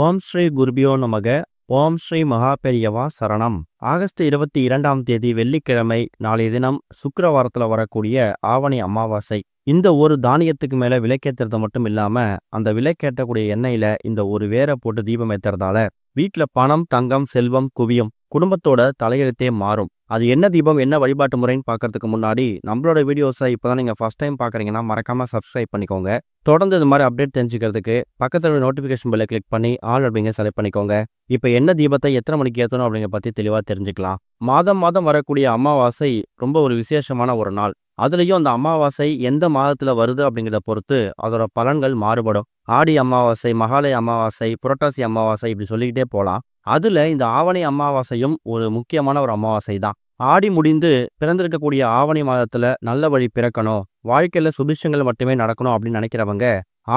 ஓம் ஸ்ரீ குருபியோ நமக. ஓம் ஸ்ரீ மகாபெரியவா சரணம். ஆகஸ்ட் 22ஆம் தேதி வெள்ளிக்கிழமை நாளைய தினம் சுக்கிரவாரத்தில் வரக்கூடிய ஆவணி அமாவாசை. இந்த ஒரு தானியத்துக்கு மேலே விளக்கேற்றுறது மட்டும் இல்லாமல் அந்த விளக்கேற்றக்கூடிய எண்ணெயில் இந்த ஒரு வேரை போட்டு தீபம் ஏற்றுறதால வீட்டில் பணம், தங்கம், செல்வம் குவியும். குடும்பத்தோட தலையெழுத்தே மாறும். அது என்ன தீபம், என்ன வழிபாட்டு முறைன்னு பார்க்கறதுக்கு முன்னாடி நம்மளோட வீடியோஸை இப்போ தான் நீங்கள் ஃபஸ்ட் டைம் பார்க்குறீங்கன்னா மறக்காமல் சப்ஸ்கிரைப் பண்ணிக்கோங்க. தொடர்ந்து இது மாதிரி அப்டேட் தெரிஞ்சுக்கிறதுக்கு பக்கத்தில் நோட்டிஃபிகேஷன் பெல்லை கிளிக் பண்ணி ஆல் அப்படிங்க செலக்ட் பண்ணிக்கோங்க. இப்போ என்ன தீபத்தை எத்தனை மணிக்கு ஏற்றணும் அப்படிங்கிற பற்றி தெளிவாக தெரிஞ்சுக்கலாம். மாதம் வரக்கூடிய அமாவாசை ரொம்ப ஒரு விசேஷமான ஒரு நாள். அதுலேயும் அந்த அமாவாசை எந்த மாதத்தில் வருது அப்படிங்கிறத பொறுத்து அதோட பலன்கள் மாறுபடும். ஆடி அமாவாசை, மகாலய அமாவாசை, புரட்டாசி அமாவாசை இப்படி சொல்லிக்கிட்டே போகலாம். அதுல இந்த ஆவணி அமாவாசையும் ஒரு முக்கியமான ஒரு அமாவாசை தான். ஆடி முடிந்து பிறந்திருக்கக்கூடிய ஆவணி மாதத்துல நல்ல வழி பிறக்கணும், வாழ்க்கையில சுபிட்சங்கள் மட்டுமே நடக்கணும் அப்படின்னு நினைக்கிறவங்க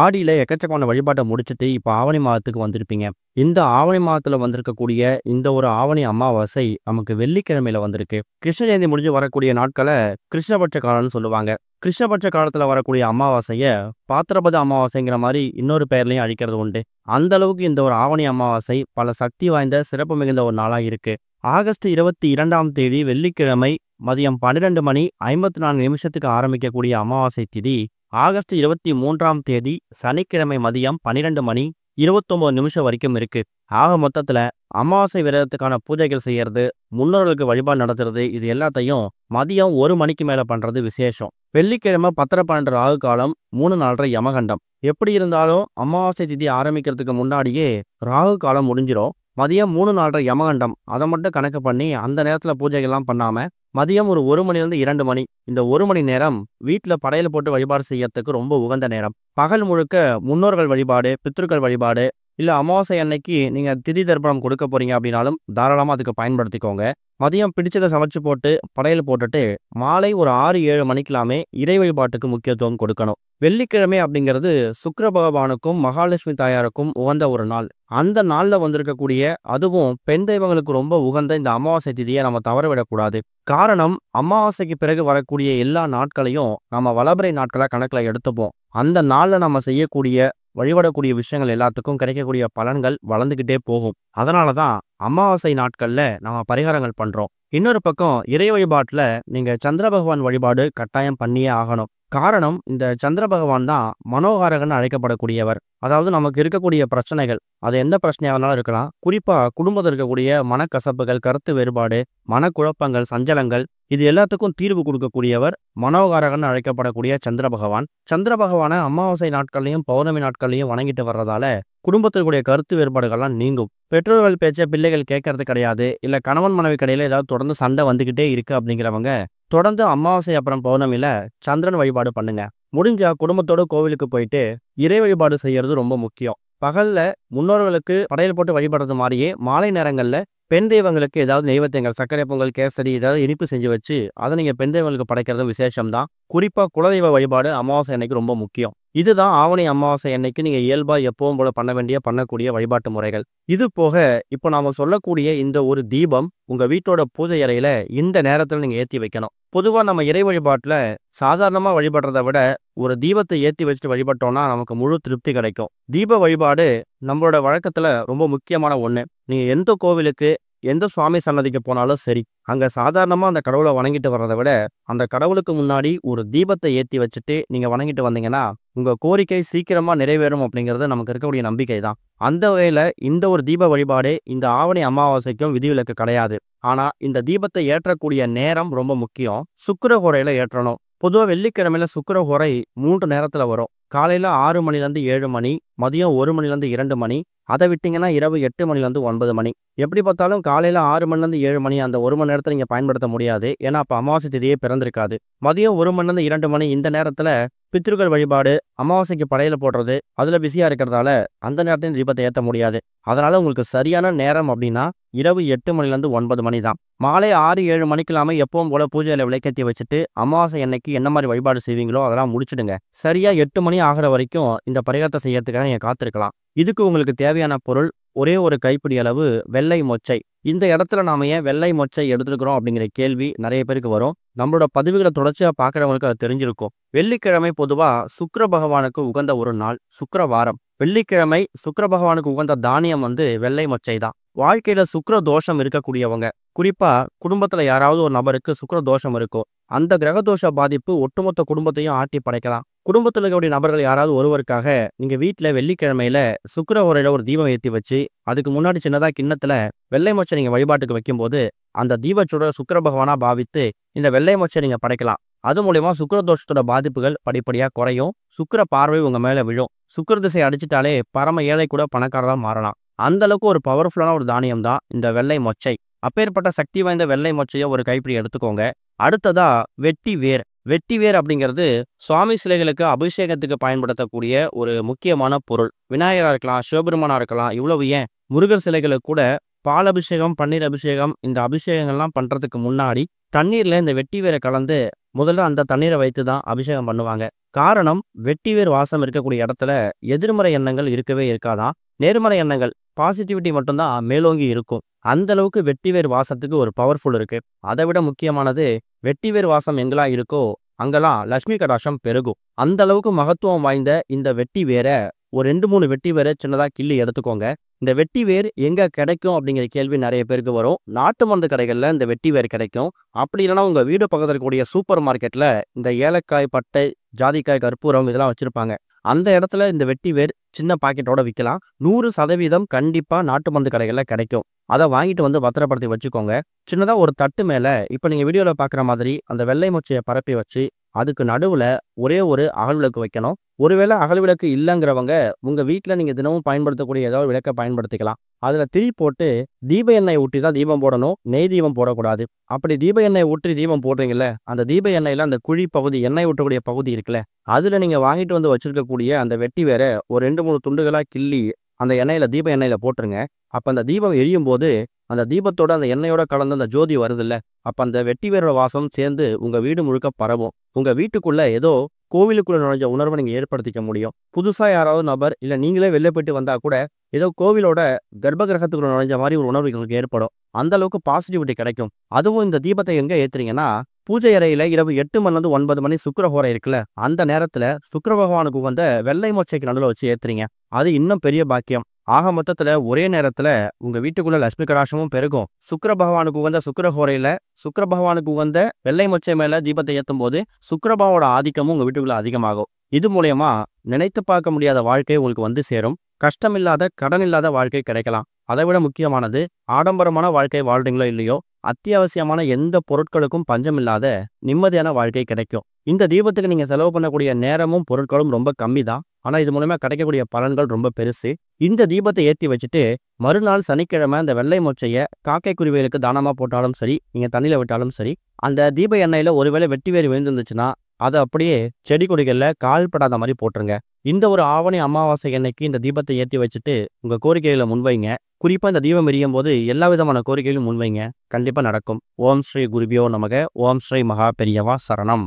ஆடியில எக்கச்சக்கமான வழிபாட்டை முடிச்சுட்டு இப்ப ஆவணி மாதத்துக்கு வந்திருப்பீங்க. இந்த ஆவணி மாதத்துல வந்திருக்கக்கூடிய இந்த ஒரு ஆவணி அமாவாசை நமக்கு வெள்ளிக்கிழமையில வந்திருக்கு. கிருஷ்ண ஜெயந்தி முடிஞ்சு வரக்கூடிய நாட்களை கிருஷ்ணபட்ச காலம்னு சொல்லுவாங்க. கிருஷ்ணபட்ச காலத்துல வரக்கூடிய அமாவாசைய பாத்திரபத அமாவாசைங்கிற மாதிரி இன்னொரு பெயர்லையும் அழிக்கிறது உண்டு. அந்த அளவுக்கு இந்த ஒரு ஆவணி அமாவாசை பல சக்தி வாய்ந்த சிறப்பு மிகுந்த ஒரு நாளா இருக்கு. ஆகஸ்ட் 22ஆம் தேதி வெள்ளிக்கிழமை மதியம் 12:54 ஆரம்பிக்கக்கூடிய அமாவாசை திதி ஆகஸ்ட் 23ஆம் தேதி சனிக்கிழமை மதியம் 12:29 வரைக்கும் இருக்கு. ஆக மொத்தத்துல அமாவாசை விரதத்துக்கான பூஜைகள் செய்யறது, முன்னோர்களுக்கு வழிபாடு நடத்துறது, இது எல்லாத்தையும் மதியம் 1 மணிக்கு மேல பண்றது விசேஷம். வெள்ளிக்கிழமை 10:12 ராகு காலம், 3:04 யமகண்டம். எப்படி இருந்தாலும் அமாவாசை திதி ஆரம்பிக்கிறதுக்கு முன்னாடியே ராகு காலம் முடிஞ்சிடும். மதியம் 3:04 யமகண்டம். அதை மட்டும் கணக்கு பண்ணி அந்த நேரத்தில் பூஜைகள்லாம் பண்ணாமல் மதியம் ஒரு 1 மணிலேருந்து 2 மணி, இந்த 1 மணி நேரம் வீட்டில் படையல் போட்டு வழிபாடு செய்யறதுக்கு ரொம்ப உகந்த நேரம். பகல் முழுக்க முன்னோர்கள் வழிபாடு, பித்ருக்கள் வழிபாடு, இல்லை அமாவாசை அன்னைக்கு நீங்கள் திதி தர்ப்பணம் கொடுக்க போறீங்க அப்படின்னாலும் தாராளமாக அதுக்கு பயன்படுத்திக்கோங்க. மதியம் பிடிச்சதை சமைச்சு போட்டு படையல் போட்டுட்டு மாலை ஒரு 6-7 மணிக்கெல்லாமே இறை வழிபாட்டுக்கு முக்கியத்துவம் கொடுக்கணும். வெள்ளிக்கிழமை அப்படிங்கிறது சுக்கிர பகவானுக்கும் மகாலட்சுமி தாயாருக்கும் உகந்த ஒரு நாள். அந்த நாளில் வந்திருக்கக்கூடிய அதுவும் பெண் தெய்வங்களுக்கு ரொம்ப உகந்த இந்த அமாவாசை திதியை நம்ம தவறவிடக்கூடாது. காரணம், அமாவாசைக்கு பிறகு வரக்கூடிய எல்லா நாட்களையும் நம்ம வளபிறை நாட்களாக கணக்கில் எடுத்துப்போம். அந்த நாளில் நம்ம செய்யக்கூடிய வழிபடக்கூடிய விஷயங்கள் எல்லாத்துக்கும் கிடைக்கக்கூடிய பலன்கள் வளர்ந்துக்கிட்டே போகும். அதனால தான் அமாவாசை நாட்கள்ல நம்ம பரிகாரங்கள் பண்றோம். இன்னொரு பக்கம் இறை வழிபாட்டுல நீங்க சந்திர பகவான் வழிபாடு கட்டாயம் பண்ணியே ஆகணும். காரணம், இந்த சந்திர பகவான் தான் மனோகாரகன் அழைக்கப்படக்கூடியவர். அதாவது நமக்கு இருக்கக்கூடிய பிரச்சனைகள், அது எந்த பிரச்சனையாக வேணாலும் இருக்கலாம். குறிப்பா குடும்பத்தில் இருக்கக்கூடிய மனக்கசப்புகள், கருத்து வேறுபாடு, மனக்குழப்பங்கள், சஞ்சலங்கள், இது எல்லாத்துக்கும் தீர்வு கொடுக்கக்கூடியவர் மனோகாரகன் அழைக்கப்படக்கூடிய சந்திர பகவான். சந்திர பகவானை அமாவாசை நாட்கள்லையும் பௌர்ணமி நாட்கள்லையும் வணங்கிட்டு வர்றதால குடும்பத்திற்குரிய கருத்து வேறுபாடுகள்லாம் நீங்கும். பெற்றோர்கள் பேச்ச பிள்ளைகள் கேட்கறது கிடையாது, இல்லை கணவன் மனைவி கடையில் ஏதாவது தொடர்ந்து சண்டை வந்துக்கிட்டே இருக்கு அப்படிங்கிறவங்க தொடர்ந்து அமாவாசை அப்புறம் பௌர்ணமியில சந்திரன் வழிபாடு பண்ணுங்க. முடிஞ்சா குடும்பத்தோட கோவிலுக்கு போயிட்டு இறை வழிபாடு செய்யறது ரொம்ப முக்கியம். பகல்ல முன்னோர்களுக்கு படையல் போட்டு வழிபடுறது மாதிரியே மாலை நேரங்கள்ல பெண் தெய்வங்களுக்கு ஏதாவது நெய்வேத்தியங்கள், சர்க்கரை பொங்கல், கேசரி, ஏதாவது இனிப்பு செஞ்சு வச்சு அதை நீங்க பெண் தெய்வங்களுக்கு படைக்கிறதும் விசேஷம்தான். குறிப்பா குலதெய்வ வழிபாடு அமாவாசை அன்னைக்கு ரொம்ப முக்கியம். இதுதான் ஆவணி அமாவாசை அன்னைக்கு நீங்க இயல்பா எப்பவும் போல பண்ணக்கூடிய வழிபாட்டு முறைகள். இது போக இப்போ நாம சொல்லக்கூடிய இந்த ஒரு தீபம் உங்க வீட்டோட பூஜை அறையில இந்த நேரத்துல நீங்க ஏத்தி வைக்கணும். பொதுவா நம்ம இறை வழிபாட்டுல சாதாரணமா வழிபடுறதை விட ஒரு தீபத்தை ஏத்தி வச்சுட்டு வழிபட்டோம்னா நமக்கு முழு திருப்தி கிடைக்கும். தீப வழிபாடு நம்மளோட வழக்கத்துல ரொம்ப முக்கியமான ஒண்ணு. நீங்க எந்த கோவிலுக்கு, எந்த சுவாமி சன்னதிக்கு போனாலும் சரி, அங்க சாதாரணமா அந்த கடவுளை வணங்கிட்டு வர்றதை விட அந்த கடவுளுக்கு முன்னாடி ஒரு தீபத்தை ஏத்தி வச்சுட்டு நீங்க வணங்கிட்டு வந்தீங்கன்னா உங்க கோரிக்கை சீக்கிரமா நிறைவேறும் அப்படிங்கிறது நமக்கு இருக்கக்கூடிய நம்பிக்கை தான். அந்த வகையில இந்த ஒரு தீப வழிபாடு இந்த ஆவணி அமாவாசைக்கும் விதிவிலக்கு கிடையாது. ஆனா இந்த தீபத்தை ஏற்றக்கூடிய நேரம் ரொம்ப முக்கியம். சுக்கிரஹோரையில ஏற்றணும். பொதுவாக வெள்ளிக்கிழமையில சுக்கிரஹோரை 3 நேரத்துல வரும். காலையில 6 மணிலேருந்து 7 மணி, மதியம் 1 மணிலேருந்து 2 மணி, அதை விட்டீங்கன்னா இரவு 8 மணிலேருந்து 9 மணி. எப்படி பார்த்தாலும் காலையில 6 மணிலேருந்து 7 மணி அந்த 1 மணி நேரத்தை நீங்க பயன்படுத்த முடியாது. ஏன்னா அப்ப அமாவாசை திதியே பிறந்திருக்காது. மதியம் 1 மணிலேருந்து 2 மணி இந்த நேரத்துல பித்ருக்கள் வழிபாடு, அமாவாசைக்கு படையில போடுறது, அதுல பிஸியா இருக்கிறதால அந்த நேரத்தையும் தீபத்தை ஏற்ற முடியாது. அதனால உங்களுக்கு சரியான நேரம் அப்படின்னா இரவு 8 மணிலேருந்து 9 மணி தான். மாலை 6-7 மணிக்கெல்லாமே எப்பவும் போல பூஜையில விளக்கேற்றி வச்சுட்டு அமாவாசை அன்னைக்கு என்ன மாதிரி வழிபாடு செய்வீங்களோ அதெல்லாம் முடிச்சுடுங்க. சரியா 8 மணி ஆகிற வரைக்கும் இந்த பரிகாரத்தை செய்யறதுக்காக நீங்க காத்திருக்கலாம். இதுக்கு உங்களுக்கு தேவையான பொருள் ஒரே ஒரு கைப்பிடி அளவு வெள்ளை மொச்சை. இந்த இடத்துல நாம ஏன் வெள்ளை மொச்சை எடுத்துக்கிறோம் அப்படிங்கிற கேள்வி நிறைய பேருக்கு வரும். நம்மளோட பதிவுகளை தொடர்ச்சியா பார்க்குறவங்களுக்கு அது தெரிஞ்சிருக்கும். வெள்ளிக்கிழமை பொதுவா சுக்கிர பகவானுக்கு உகந்த ஒரு நாள், சுக்கிரவாரம். வெள்ளிக்கிழமை சுக்கிர பகவானுக்கு உகந்த தானியம் வெள்ளை மொச்சை தான். வாழ்க்கையில சுக்கிர தோஷம் இருக்கக்கூடியவங்க, குறிப்பா குடும்பத்துல யாராவது ஒரு நபருக்கு சுக்கிர தோஷம் இருக்கும். அந்த கிரக தோஷ பாதிப்பு ஒட்டுமொத்த குடும்பத்தையும் ஆட்டி படைக்கலாம். குடும்பத்தில் இருக்கக்கூடிய நபர்கள் யாராவது ஒருவருக்காக நீங்க வீட்டுல வெள்ளிக்கிழமையில சுக்கிர உரையில ஒரு தீபம் ஏற்றி வச்சு, அதுக்கு முன்னாடி சின்னதா கிண்ணத்துல வெள்ளை மொச்சை நீங்க வழிபாட்டுக்கு வைக்கும்போது, அந்த தீபச்சூட சுக்கிர பகவானா பாவித்து இந்த வெள்ளை மொச்சை நீங்க படைக்கலாம். அது மூலியமா சுக்கிர தோஷத்தோட பாதிப்புகள் படிப்படியா குறையும். சுக்கிர பார்வை உங்க மேல விழும். சுக்கிர திசை அடிச்சிட்டாலே பரம ஏழை கூட பணக்காரரா மாறலாம். அந்த அளவுக்கு ஒரு பவர்ஃபுல்லான ஒரு தானியம் தான் இந்த வெள்ளை மொச்சை. அப்பேற்பட்ட சக்தி வாய்ந்த வெள்ளை மொச்சையை ஒரு கைப்பிடி எடுத்துக்கோங்க. அடுத்ததா வெட்டி வேர். வெட்டி வேர் அப்படிங்கிறது சுவாமி சிலைகளுக்கு அபிஷேகத்துக்கு பயன்படுத்தக்கூடிய ஒரு முக்கியமான பொருள். விநாயகரா இருக்கலாம், சிவபெருமானா இருக்கலாம், இவ்வளவு ஏன் முருகர் சிலைகளுக்கு கூட பால் அபிஷேகம், பன்னீர் அபிஷேகம், இந்த அபிஷேகங்கள்லாம் பண்றதுக்கு முன்னாடி தண்ணீர்ல இந்த வெட்டி வேரை கலந்து முதல்ல அந்த தண்ணீரை வைத்து தான் அபிஷேகம் பண்ணுவாங்க. காரணம், வெட்டி வேர் வாசம் இருக்கக்கூடிய இடத்துல எதிர்மறை எண்ணங்கள் இருக்கவே இருக்காதான். நேர்மறை எண்ணங்கள், பாசிட்டிவிட்டி மட்டும்தான் மேலோங்கி இருக்கும். அந்த அளவுக்கு வெட்டிவேர் வாசத்துக்கு ஒரு பவர்ஃபுல் இருக்கு. அதை விட முக்கியமானது, வெட்டிவேர் வாசம் எங்கெல்லாம் இருக்கோ அங்கெல்லாம் லட்சுமி கடாட்சம் பெருகும். அந்த அளவுக்கு மகத்துவம் வாய்ந்த இந்த வெட்டி வேரை ஒரு 2-3 வெட்டி வேரை சின்னதா கிள்ளி எடுத்துக்கோங்க. இந்த வெட்டி வேர் எங்க கிடைக்கும் அப்படிங்கிற கேள்வி நிறைய பேருக்கு வரும். நாட்டு மருந்து கடைகள்ல இந்த வெட்டி வேர் கிடைக்கும். அப்படி இல்லைன்னா உங்க வீடு பக்கத்தில் இருக்கக்கூடிய சூப்பர் மார்க்கெட்ல இந்த ஏலக்காய், பட்டை, ஜாதிக்காய், கற்பூரம் இதெல்லாம் வச்சிருப்பாங்க. அந்த இடத்துல இந்த வெட்டி வேர் சின்ன பாக்கெட்டோட விற்கலாம். 100% கண்டிப்பா நாட்டு மருந்து கடைகள்ல கிடைக்கும். அதை வாங்கிட்டு பத்திரப்படுத்தி வச்சுக்கோங்க. சின்னதா ஒரு தட்டு மேல இப்ப நீங்க வீடியோல பாக்குற மாதிரி அந்த வெள்ளை மொச்சையை பரப்பி வச்சு, அதுக்கு நடுவுல ஒரே ஒரு அகல் விளக்கு வைக்கணும். ஒருவேளை அகல் விளக்கு இல்லைங்கிறவங்க உங்க வீட்டுல நீங்க தினமும் பயன்படுத்தக்கூடிய ஏதாவது விளக்கை பயன்படுத்திக்கலாம். அதுல திரி போட்டு தீப எண்ணெய் ஊற்றி தான் தீபம் போடணும். நெய் தீபம் போடக்கூடாது. அப்படி தீப எண்ணெய் ஊற்றி தீபம் போடுறீங்கல்ல, அந்த தீப எண்ணெயில அந்த குழி பகுதி, எண்ணெய் ஊற்றக்கூடிய பகுதி இருக்குல்ல, அதுல நீங்க வாங்கிட்டு வச்சிருக்கக்கூடிய அந்த வெட்டி வேற ஒரு 2-3 துண்டுகளா கிள்ளி அந்த எண்ணெயில, தீப எண்ணெயில போட்டுருங்க. அப்ப அந்த தீபம் எரியும் போது அந்த தீபத்தோட அந்த எண்ணெயோட கலந்து அந்த ஜோதி வருதுல்ல, அப்ப அந்த வெட்டி வேரோட வாசம் சேர்ந்து உங்க வீடு முழுக்க பரவும். உங்க வீட்டுக்குள்ள ஏதோ கோவிலுக்குள்ள நுழைஞ்ச உணர்வை நீங்க ஏற்படுத்திக்க முடியும். புதுசா யாராவது நபர் இல்ல நீங்களே வெளில போயிட்டு வந்தா கூட ஏதோ கோவிலோட கர்ப்ப கிரகத்துக்குள்ள நுழைஞ்ச மாதிரி ஒரு உணர்வு உங்களுக்கு ஏற்படும். அந்த அளவுக்கு பாசிட்டிவிட்டி கிடைக்கும். அதுவும் இந்த தீபத்தை எங்க ஏத்துறீங்கன்னா, பூஜை அறையில இரவு 8 மணிலிருந்து 9 மணி சுக்கிரஹோரை இருக்குல்ல, அந்த நேரத்துல சுக்கிர பகவானுக்கு உகந்த வெள்ளை மொச்சைக்கு நடுவில் வச்சு ஏத்துறீங்க. அது இன்னும் பெரிய பாக்கியம். ஆக மொத்தத்துல ஒரே நேரத்துல உங்க வீட்டுக்குள்ள லட்சுமி கடாட்சமும் பெருகும். சுக்கிர பகவானுக்கு உகந்த சுக்கிரஹோரையில சுக்கிர பகவானுக்கு உகந்த வெள்ளை மொச்சை மேல தீபத்தை ஏற்றும் போது சுக்கிரபாவோட ஆதிக்கமும் உங்க வீட்டுக்குள்ள அதிகமாகும். இது மூலயமா நினைத்து பார்க்க முடியாத வாழ்க்கை உங்களுக்கு சேரும். கஷ்டமில்லாத, கடன் இல்லாத வாழ்க்கை கிடைக்கலாம். அதை விட முக்கியமானது, ஆடம்பரமான வாழ்க்கை வாழ்றீங்களோ இல்லையோ, அத்தியாவசியமான எந்த பொருட்களுக்கும் பஞ்சம் இல்லாத நிம்மதியான வாழ்க்கை கிடைக்கும். இந்த தீபத்துக்கு நீங்க செலவு பண்ணக்கூடிய நேரமும் பொருட்களும் ரொம்ப கம்மி தான். ஆனா இது மூலமா கிடைக்கக்கூடிய பலன்கள் ரொம்ப பெருசு. இந்த தீபத்தை ஏற்றி வச்சுட்டு மறுநாள் சனிக்கிழமை அந்த வெள்ளை மொச்சையை காக்கை குருவிகளுக்கு தானமா போட்டாலும் சரி, நீங்க தண்ணியில விட்டாலும் சரி, அந்த தீப எண்ணெயில ஒருவேளை வெட்டி வேறு விழுந்துருந்துச்சுன்னா அதை அப்படியே செடி கொடிகள்ல கால்படாத மாதிரி போட்டுருங்க. இந்த ஒரு ஆவணி அமாவாசை அன்னைக்கு இந்த தீபத்தை ஏற்றி வச்சுட்டு உங்க கோரிக்கைகளை முன்வைங்க. குறிப்பா இந்த தீபம் எரியும் போது எல்லா விதமான கோரிக்கைகளும் முன்வைங்க. கண்டிப்பா நடக்கும். ஓம் ஸ்ரீ குருபியோ நமக. ஓம் ஸ்ரீ மகா பெரியவா சரணம்.